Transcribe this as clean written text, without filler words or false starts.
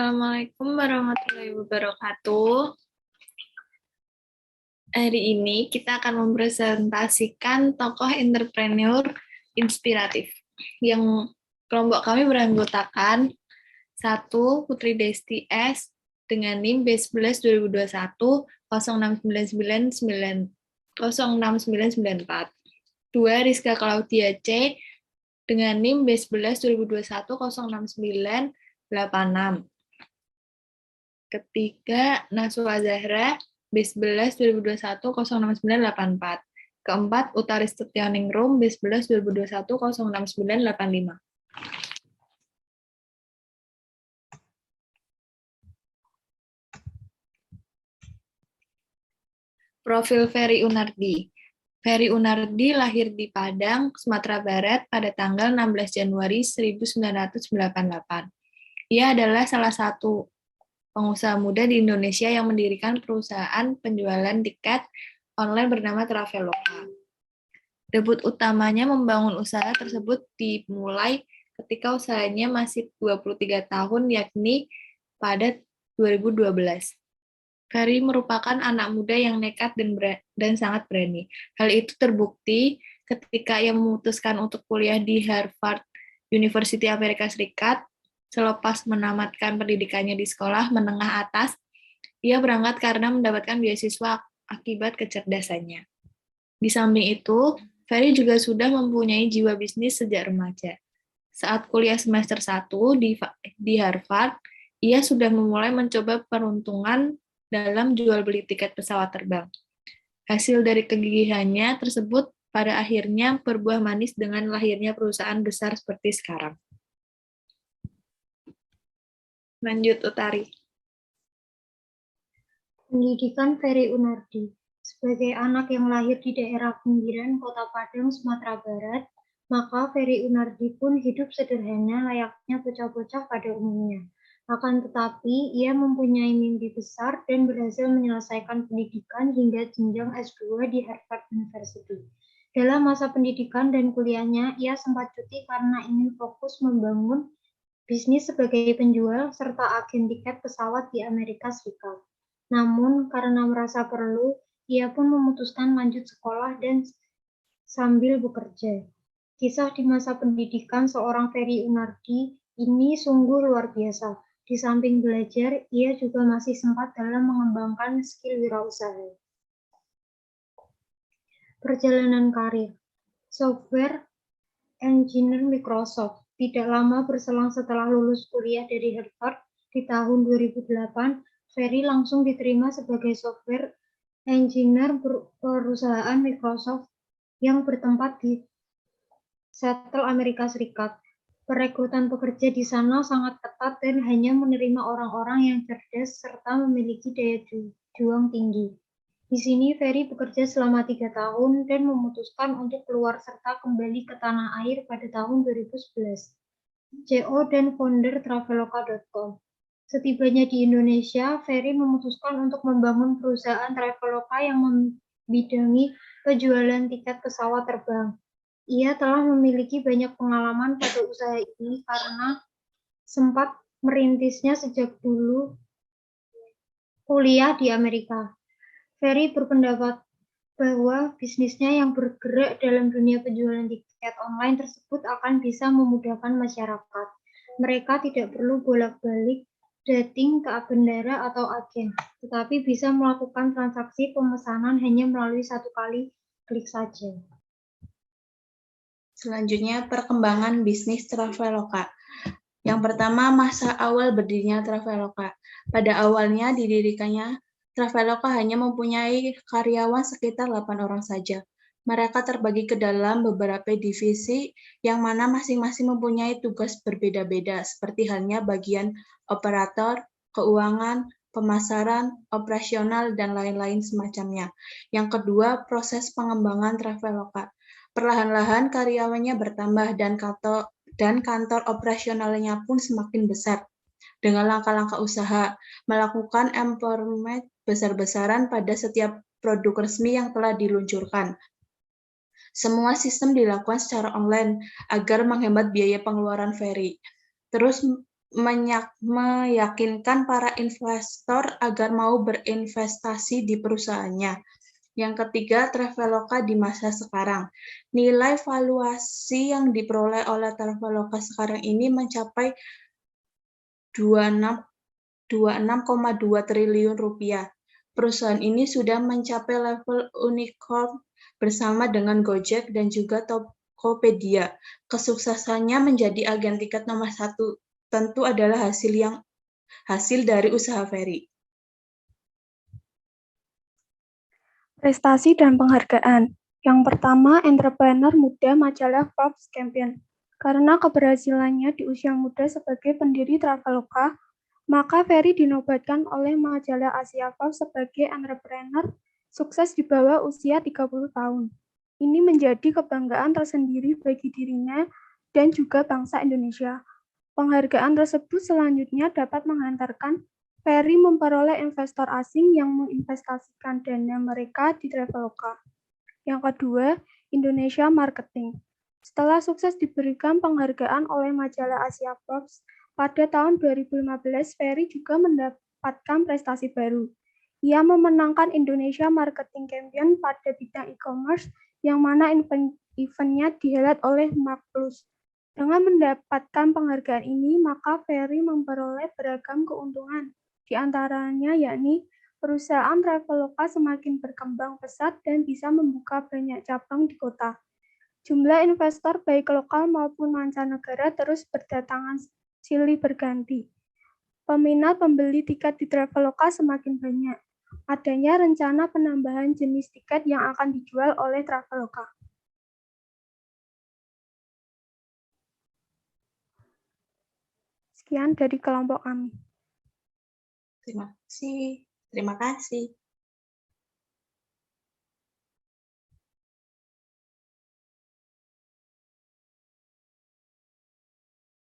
Assalamualaikum warahmatullahi wabarakatuh. Hari ini kita akan mempresentasikan tokoh entrepreneur inspiratif yang kelompok kami beranggotakan 1. Putri Desti S dengan NIM B11 2021 0699 06994. 2. Rizka Claudia C dengan NIM B11 2021 06986. Ketiga, Naswa Zahra, B11 2021 06984. Keempat, Utaris Setioningrum, B11 2021 06985. Profil Ferry Unardi. Ferry Unardi lahir di Padang, Sumatera Barat pada tanggal 16 Januari 1998. Ia adalah salah satu pengusaha muda di Indonesia yang mendirikan perusahaan penjualan tiket online bernama Traveloka. Debut utamanya membangun usaha tersebut dimulai ketika usahanya masih 23 tahun, yakni pada 2012. Ferry merupakan anak muda yang nekat dan sangat berani. Hal itu terbukti ketika ia memutuskan untuk kuliah di Harvard University Amerika Serikat. Selepas menamatkan pendidikannya di sekolah menengah atas, ia berangkat karena mendapatkan beasiswa akibat kecerdasannya. Di samping itu, Ferry juga sudah mempunyai jiwa bisnis sejak remaja. Saat kuliah semester 1 di Harvard, ia sudah memulai mencoba peruntungan dalam jual beli tiket pesawat terbang. Hasil dari kegigihannya tersebut pada akhirnya berbuah manis dengan lahirnya perusahaan besar seperti sekarang. Lanjut, Utari. Pendidikan Ferry Unardi. Sebagai anak yang lahir di daerah pinggiran Kota Padang, Sumatera Barat, maka Ferry Unardi pun hidup sederhana layaknya bocah-bocah pada umumnya. Akan tetapi, ia mempunyai mimpi besar dan berhasil menyelesaikan pendidikan hingga jenjang S2 di Harvard University. Dalam masa pendidikan dan kuliahnya, ia sempat cuti karena ingin fokus membangun bisnis sebagai penjual serta agen tiket pesawat di Amerika Serikat. Namun, karena merasa perlu, ia pun memutuskan lanjut sekolah dan sambil bekerja. Kisah di masa pendidikan seorang Ferry Unardi ini sungguh luar biasa. Di samping belajar, ia juga masih sempat dalam mengembangkan skill wirausaha. Perjalanan karir. Software Engineer Microsoft. Tidak lama berselang setelah lulus kuliah dari Harvard di tahun 2008, Ferry langsung diterima sebagai software engineer perusahaan Microsoft yang bertempat di Seattle, Amerika Serikat. Perekrutan pekerja di sana sangat ketat dan hanya menerima orang-orang yang cerdas serta memiliki daya juang tinggi. Di sini, Ferry bekerja selama 3 tahun dan memutuskan untuk keluar serta kembali ke tanah air pada tahun 2011. CEO dan founder Traveloka.com. Setibanya di Indonesia, Ferry memutuskan untuk membangun perusahaan Traveloka yang membidangi penjualan tiket pesawat terbang. Ia telah memiliki banyak pengalaman pada usaha ini karena sempat merintisnya sejak dulu kuliah di Amerika. Ferry berpendapat bahwa bisnisnya yang bergerak dalam dunia penjualan tiket online tersebut akan bisa memudahkan masyarakat. Mereka tidak perlu bolak-balik dating ke bandara atau agen, tetapi bisa melakukan transaksi pemesanan hanya melalui satu kali klik saja. Selanjutnya, perkembangan bisnis Traveloka. Yang pertama, masa awal berdirinya Traveloka. Pada awalnya didirikannya Traveloka hanya mempunyai karyawan sekitar 8 orang saja. Mereka terbagi ke dalam beberapa divisi yang mana masing-masing mempunyai tugas berbeda-beda, seperti halnya bagian operator, keuangan, pemasaran, operasional, dan lain-lain semacamnya. Yang kedua, proses pengembangan Traveloka. Perlahan-lahan karyawannya bertambah dan kantor operasionalnya pun semakin besar. Dengan langkah-langkah usaha, melakukan empowerment besar-besaran pada setiap produk resmi yang telah diluncurkan. Semua sistem dilakukan secara online agar menghemat biaya pengeluaran Ferry. Terus meyakinkan para investor agar mau berinvestasi di perusahaannya. Yang ketiga, Traveloka di masa sekarang. Nilai valuasi yang diperoleh oleh Traveloka sekarang ini mencapai 26,2 triliun rupiah. Perusahaan ini sudah mencapai level unicorn bersama dengan Gojek dan juga Tokopedia. Kesuksesannya menjadi agen tiket nomor 1 tentu adalah hasil dari usaha Ferry. Prestasi dan penghargaan. Yang pertama, entrepreneur muda majalah Forbes Champion. Karena keberhasilannya di usia muda sebagai pendiri Traveloka, maka Ferry dinobatkan oleh majalah Asia Forbes sebagai entrepreneur sukses di bawah usia 30 tahun. Ini menjadi kebanggaan tersendiri bagi dirinya dan juga bangsa Indonesia. Penghargaan tersebut selanjutnya dapat menghantarkan Ferry memperoleh investor asing yang menginvestasikan dana mereka di Traveloka. Yang kedua, Indonesia Marketing. Setelah sukses diberikan penghargaan oleh majalah Asia Forbes, pada tahun 2015 Ferry juga mendapatkan prestasi baru. Ia memenangkan Indonesia Marketing Champion pada bidang e-commerce, yang mana eventnya dihelat oleh Mark Plus. Dengan mendapatkan penghargaan ini, maka Ferry memperoleh beragam keuntungan. Di antaranya yakni perusahaan Traveloka semakin berkembang pesat dan bisa membuka banyak cabang di kota. Jumlah investor baik lokal maupun mancanegara terus berdatangan silih berganti. Peminat pembeli tiket di Traveloka semakin banyak. Adanya rencana penambahan jenis tiket yang akan dijual oleh Traveloka. Sekian dari kelompok kami. Terima kasih.